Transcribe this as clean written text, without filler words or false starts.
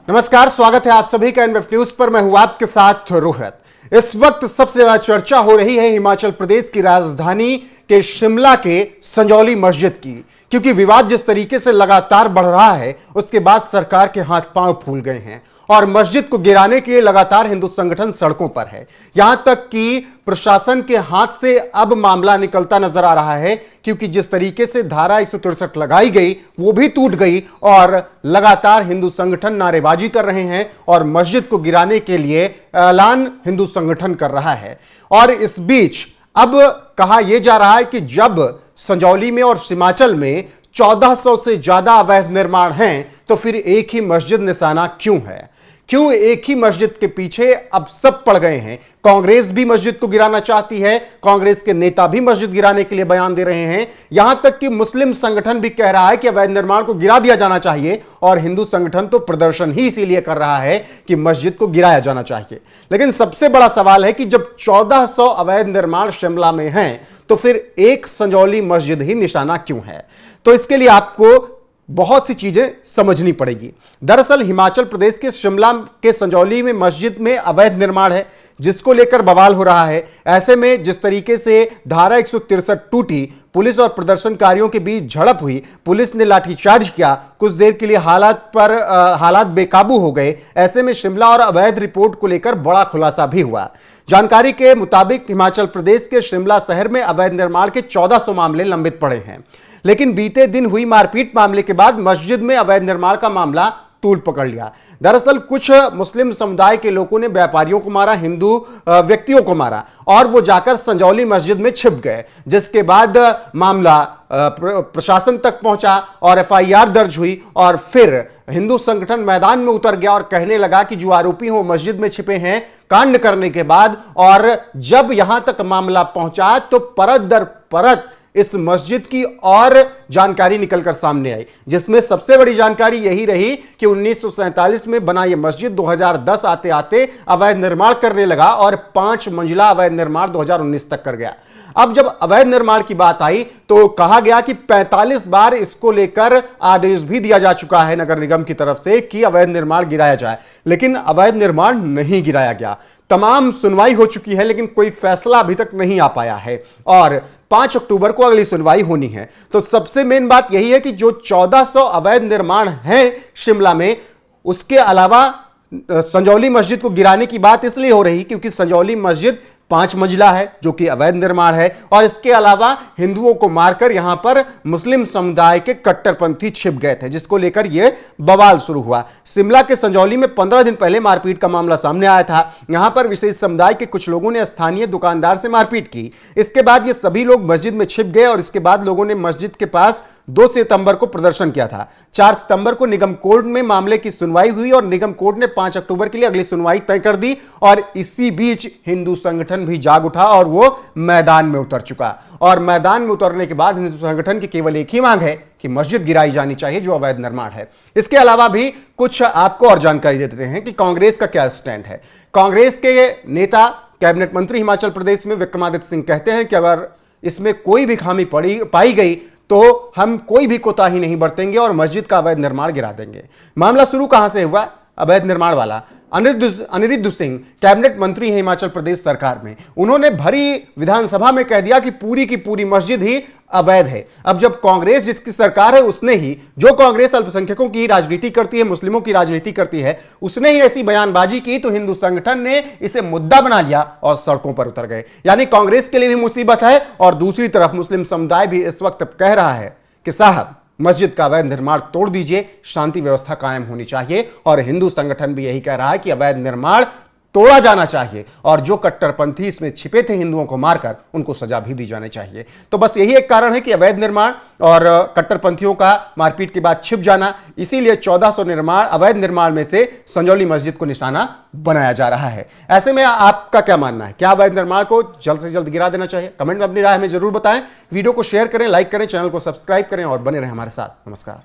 नमस्कार, स्वागत है आप सभी का एनएफ न्यूज पर। मैं हूं आपके साथ रोहित। इस वक्त सबसे ज्यादा चर्चा हो रही है हिमाचल प्रदेश की राजधानी के शिमला के संजौली मस्जिद की, क्योंकि विवाद जिस तरीके से लगातार बढ़ रहा है उसके बाद सरकार के हाथ पांव फूल गए हैं और मस्जिद को गिराने के लिए लगातार हिंदू संगठन सड़कों पर है। यहां तक कि प्रशासन के हाथ से अब मामला निकलता नजर आ रहा है, क्योंकि जिस तरीके से धारा 163 लगाई गई वो भी टूट गई और लगातार हिंदू संगठन नारेबाजी कर रहे हैं और मस्जिद को गिराने के लिए ऐलान हिंदू संगठन कर रहा है। और इस बीच अब कहा यह जा रहा है कि जब संजौली में और हिमाचल में 1400 से ज्यादा अवैध निर्माण हैं तो फिर एक ही मस्जिद निशाना क्यों है? क्यों एक ही मस्जिद के पीछे अब सब पड़ गए हैं? कांग्रेस भी मस्जिद को गिराना चाहती है, कांग्रेस के नेता भी मस्जिद गिराने के लिए बयान दे रहे हैं, यहां तक कि मुस्लिम संगठन भी कह रहा है कि अवैध निर्माण को गिरा दिया जाना चाहिए और हिंदू संगठन तो प्रदर्शन ही इसीलिए कर रहा है कि मस्जिद को गिराया जाना चाहिए। लेकिन सबसे बड़ा सवाल है कि जब 1400 अवैध निर्माण शिमला में हैं तो फिर एक संजौली मस्जिद ही निशाना क्यों है? तो इसके लिए आपको बहुत सी चीजें समझनी पड़ेगी। दरअसल हिमाचल प्रदेश के शिमला के संजौली में मस्जिद में अवैध निर्माण है, जिसको लेकर बवाल हो रहा है। ऐसे में जिस तरीके से धारा 163 टूटी, पुलिस और प्रदर्शनकारियों के बीच झड़प हुई, पुलिस ने लाठीचार्ज किया, कुछ देर के लिए हालात बेकाबू हो गए। ऐसे में शिमला और अवैध रिपोर्ट को लेकर बड़ा खुलासा भी हुआ। जानकारी के मुताबिक हिमाचल प्रदेश के शिमला शहर में अवैध निर्माण के 1400 मामले लंबित पड़े हैं, लेकिन बीते दिन हुई मारपीट मामले के बाद मस्जिद में अवैध निर्माण का मामला तूल पकड़ लिया। दरअसल कुछ मुस्लिम समुदाय के लोगों ने व्यापारियों को मारा, हिंदू व्यक्तियों को मारा और वो जाकर संजौली मस्जिद में छिप गए, जिसके बाद मामला प्रशासन तक पहुंचा और एफआईआर दर्ज हुई और फिर हिंदू संगठन मैदान में उतर गया और कहने लगा कि जो आरोपी हो मस्जिद में छिपे हैं कांड करने के बाद। और जब यहां तक मामला पहुंचा तो परत दर परत इस मस्जिद की और जानकारी निकलकर सामने आई, जिसमें सबसे बड़ी जानकारी यही रही कि 1947 में बना यह मस्जिद 2010 आते आते अवैध निर्माण करने लगा और 5 मंजिला अवैध निर्माण 2019 तक कर गया। अब जब अवैध निर्माण की बात आई तो कहा गया कि 45 बार इसको लेकर आदेश भी दिया जा चुका है नगर निगम की तरफ से कि अवैध निर्माण गिराया जाए, लेकिन अवैध निर्माण नहीं गिराया गया। तमाम सुनवाई हो चुकी है लेकिन कोई फैसला अभी तक नहीं आ पाया है और 5 अक्टूबर को अगली सुनवाई होनी है। तो सबसे मेन बात यही है कि जो 1400 अवैध निर्माण हैं शिमला में, उसके अलावा संजौली मस्जिद को गिराने की बात इसलिए हो रही क्योंकि संजौली मस्जिद 5 मंजिला है जो कि अवैध निर्माण है और इसके अलावा हिंदुओं को मारकर यहां पर मुस्लिम समुदाय के कट्टरपंथी छिप गए थे, जिसको लेकर यह बवाल शुरू हुआ। शिमला के संजौली में 15 दिन पहले मारपीट का मामला सामने आया था। यहां पर विशेष समुदाय के कुछ लोगों ने स्थानीय दुकानदार से मारपीट की। इसके बाद ये सभी लोग मस्जिद में छिप गए और इसके बाद लोगों ने मस्जिद के पास 2 सितंबर को प्रदर्शन किया था। 4 सितंबर को निगम कोर्ट में मामले की सुनवाई हुई और निगम कोर्ट ने 5 अक्टूबर के लिए अगली सुनवाई तय कर दी और इसी बीच हिंदू संगठन भी जाग उठा और वो मैदान में उतर चुका। और मैदान में उतरने के बाद हिंदू संगठन की केवल एक ही मांग है कि मस्जिद गिराई जानी चाहिए जो अवैध निर्माण है। इसके अलावा भी कुछ आपको और जानकारी दे देते हैं कि कांग्रेस का क्या स्टैंड है। कांग्रेस के नेता कैबिनेट मंत्री हिमाचल प्रदेश में विक्रमादित्य सिंह कहते हैं कि अगर इसमें कोई भी खामी पाई गई तो हम कोई भी कोताही नहीं बरतेंगे और मस्जिद का अवैध निर्माण गिरा देंगे। मामला शुरू कहां से हुआ? अवैध निर्माण वाला अनिरुद्ध सिंह कैबिनेट मंत्री हैं हिमाचल प्रदेश सरकार में। उन्होंने भरी विधानसभा में कह दिया कि पूरी की पूरी मस्जिद ही अवैध है। अब जब कांग्रेस जिसकी सरकार है उसने ही, जो कांग्रेस अल्पसंख्यकों की राजनीति करती है, मुस्लिमों की राजनीति करती है, उसने ही ऐसी बयानबाजी की तो हिंदू संगठन ने इसे मुद्दा बना लिया और सड़कों पर उतर गए। यानी कांग्रेस के लिए भी मुसीबत है और दूसरी तरफ मुस्लिम समुदाय भी इस वक्त कह रहा है कि साहब मस्जिद का अवैध निर्माण तोड़ दीजिए, शांति व्यवस्था कायम होनी चाहिए। और हिंदू संगठन भी यही कह रहा है कि अवैध निर्माण तोड़ा जाना चाहिए और जो कट्टरपंथी इसमें छिपे थे हिंदुओं को मारकर, उनको सजा भी दी जानी चाहिए। तो बस यही एक कारण है कि अवैध निर्माण और कट्टरपंथियों का मारपीट के बाद छिप जाना, इसीलिए 1400 अवैध निर्माण में से संजौली मस्जिद को निशाना बनाया जा रहा है। ऐसे में आपका क्या मानना है? क्या अवैध निर्माण को जल्द से जल्द गिरा देना चाहिए? कमेंट में अपनी राय हमें जरूर बताएं। वीडियो को शेयर करें, लाइक करें, चैनल को सब्सक्राइब करें और बने रहें हमारे साथ। नमस्कार।